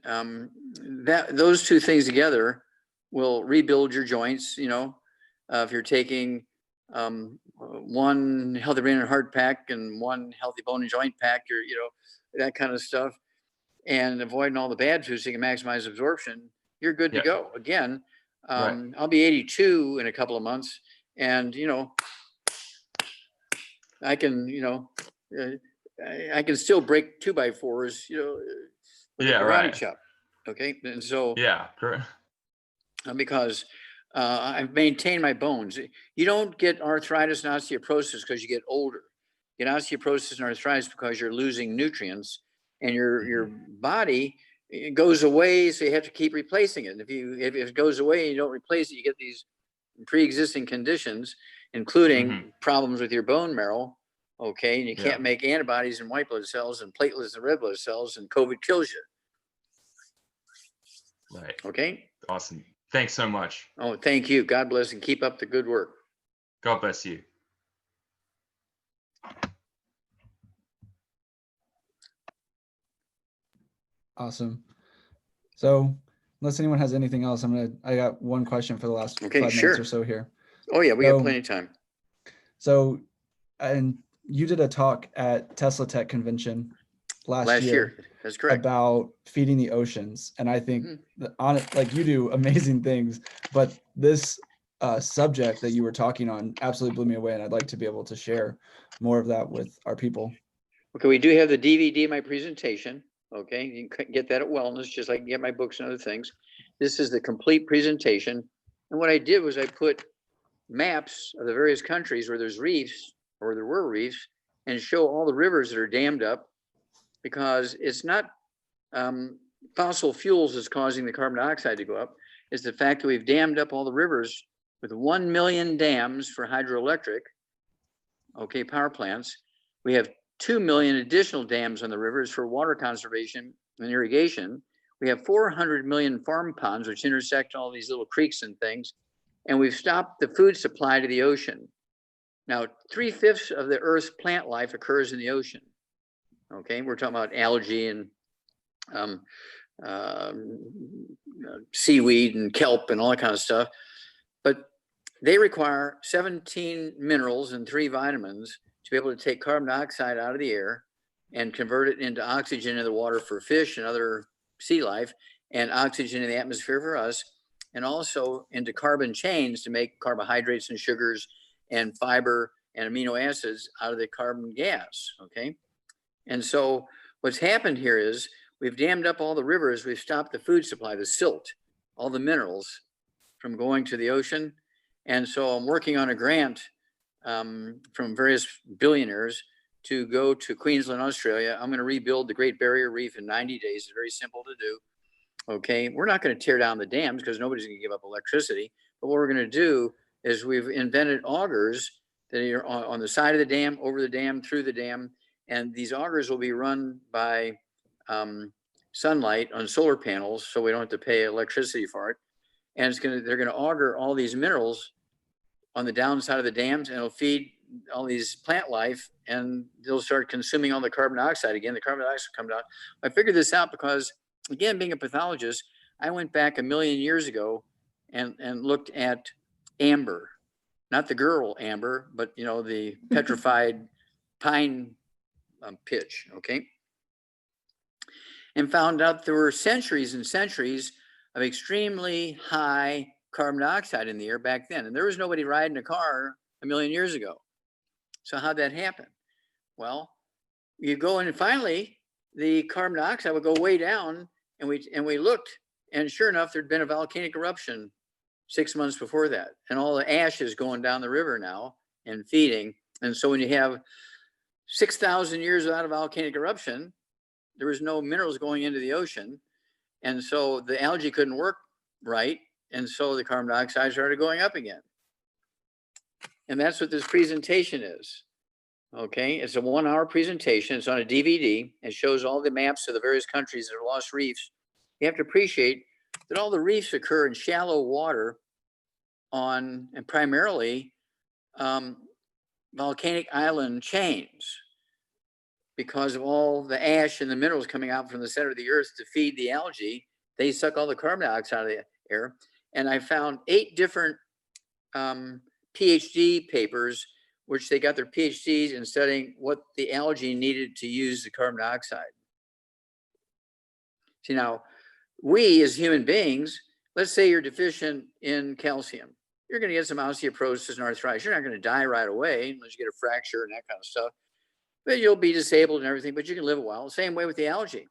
those 2 things together will rebuild your joints. If you're taking one healthy brain and heart pack and one healthy bone and joint pack, or, you know, that kind of stuff, and avoiding all the bad foods so you can maximize absorption, you're good to Yeah. go. Again, Right. I'll be 82 in a couple of months, and, you know, I can, you know, I can still break 2x4s, you know, with Yeah, a karate right. chop. Okay. And so, Yeah, correct. because I've maintained my bones. You don't get arthritis and osteoporosis because you get older. You get osteoporosis and arthritis because you're losing nutrients, and your body, it goes away, so you have to keep replacing it. If it goes away and you don't replace it, you get these pre-existing conditions, including problems with your bone marrow. Okay, and you can't make antibodies and white blood cells and platelets and red blood cells, and COVID kills you. Right. Okay. Awesome. Thanks so much. Oh, thank you. God bless, and keep up the good work. God bless you. Awesome. So unless anyone has anything else, I got one question for the last 5 minutes sure. or so here. Oh yeah, we got plenty of time. So, and you did a talk at Tesla Tech convention last year. That's correct. About feeding the oceans. And I think on it, like, you do amazing things, but this subject that you were talking on absolutely blew me away. And I'd like to be able to share more of that with our people. Okay, we do have the DVD of my presentation. Okay, you can get that at Wellness, just like you get my books and other things. This is the complete presentation. And what I did was I put maps of the various countries where there's reefs, or there were reefs, and show all the rivers that are dammed up, because it's not fossil fuels that's causing the carbon dioxide to go up. It's the fact that we've dammed up all the rivers with 1 million dams for hydroelectric, okay, power plants. We have 2 million additional dams on the rivers for water conservation and irrigation. We have 400 million farm ponds, which intersect all these little creeks and things. And we've stopped the food supply to the ocean. Now, 3/5 of the Earth's plant life occurs in the ocean. Okay, we're talking about algae and seaweed and kelp and all that kind of stuff. But they require 17 minerals and 3 vitamins to be able to take carbon dioxide out of the air and convert it into oxygen in the water for fish and other sea life, and oxygen in the atmosphere for us, and also into carbon chains to make carbohydrates and sugars and fiber and amino acids out of the carbon gas. Okay. And so what's happened here is we've dammed up all the rivers. We've stopped the food supply, the silt, all the minerals from going to the ocean. And so I'm working on a grant from various billionaires to go to Queensland, Australia. I'm going to rebuild the Great Barrier Reef in 90 days. It's very simple to do. Okay, we're not going to tear down the dams because nobody's going to give up electricity. But what we're going to do is we've invented augers that are on the side of the dam, over the dam, through the dam. And these augers will be run by sunlight on solar panels, so we don't have to pay electricity for it. And they're going to auger all these minerals on the downside of the dams, and it'll feed all these plant life, and they'll start consuming all the carbon dioxide again. The carbon dioxide will come down. I figured this out because, again, being a pathologist, I went back 1 million years ago and looked at amber, not the girl amber, but, you know, the petrified pine pitch, okay? And found out there were centuries and centuries of extremely high carbon dioxide in the air back then. And there was nobody riding a car 1 million years ago. So how'd that happen? Well, you go in and finally the carbon dioxide would go way down, and we looked, and sure enough, there'd been a volcanic eruption 6 months before that. And all the ash is going down the river now and feeding. And so when you have 6,000 years without a volcanic eruption, there was no minerals going into the ocean. And so the algae couldn't work right. And so the carbon dioxide started going up again. And that's what this presentation is. Okay, it's a 1-hour presentation. It's on a DVD. It shows all the maps of the various countries that have lost reefs. You have to appreciate that all the reefs occur in shallow water on, and primarily, volcanic island chains, because of all the ash and the minerals coming out from the center of the earth to feed the algae. They suck all the carbon dioxide out of the air. And I found 8 different PhD papers, which they got their PhDs in studying what the algae needed to use the carbon dioxide. See, now, we as human beings, let's say you're deficient in calcium. You're going to get some osteoporosis and arthritis. You're not going to die right away unless you get a fracture and that kind of stuff. But you'll be disabled and everything, but you can live a while. Same way with the algae.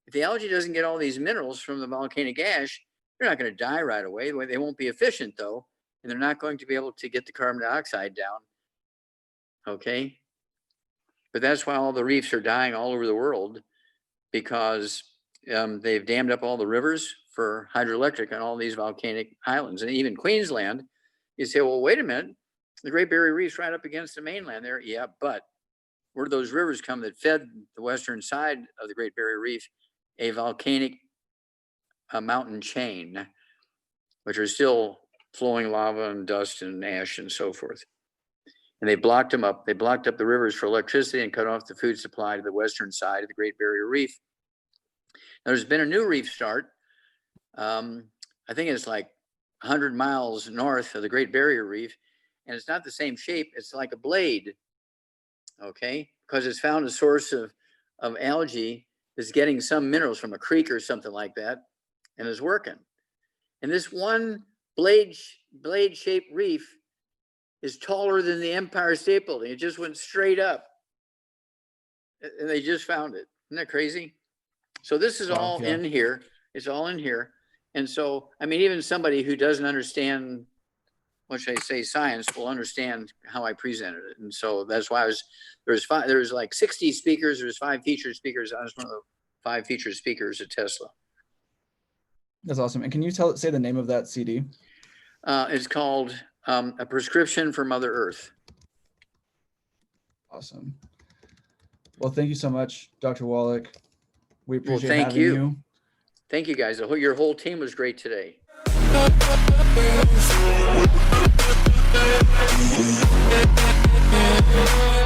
If the algae doesn't get all these minerals from the volcanic ash, they're not going to die right away. They won't be efficient, though, and they're not going to be able to get the carbon dioxide down. Okay? But that's why all the reefs are dying all over the world, because they've dammed up all the rivers for hydroelectric on all these volcanic islands. And even Queensland, you say, well, wait a minute, the Great Barrier Reef's right up against the mainland there. Yeah, but where do those rivers come that fed the western side of the Great Barrier Reef? A volcanic mountain chain, which are still flowing lava and dust and ash and so forth. And they blocked them up. They blocked up the rivers for electricity and cut off the food supply to the western side of the Great Barrier Reef. Now, there's been a new reef start. I think it's like 100 miles north of the Great Barrier Reef, and it's not the same shape. It's like a blade, okay? Because it's found a source of algae that's getting some minerals from a creek or something like that, and is working. And this one blade-shaped reef is taller than the Empire State Building. It just went straight up. And they just found it. Isn't that crazy? So this is all in here. It's all in here. And so, I mean, even somebody who doesn't understand, what should I say, science, will understand how I presented it. And so that's why there's like 60 speakers. There's 5 featured speakers. I was one of the 5 featured speakers at Tesla. That's awesome. And can you say the name of that CD? It's called A Prescription for Mother Earth. Awesome. Well, thank you so much, Dr. Wallach. We appreciate thank having you. Thank you, guys. Your whole team was great today. Yeah.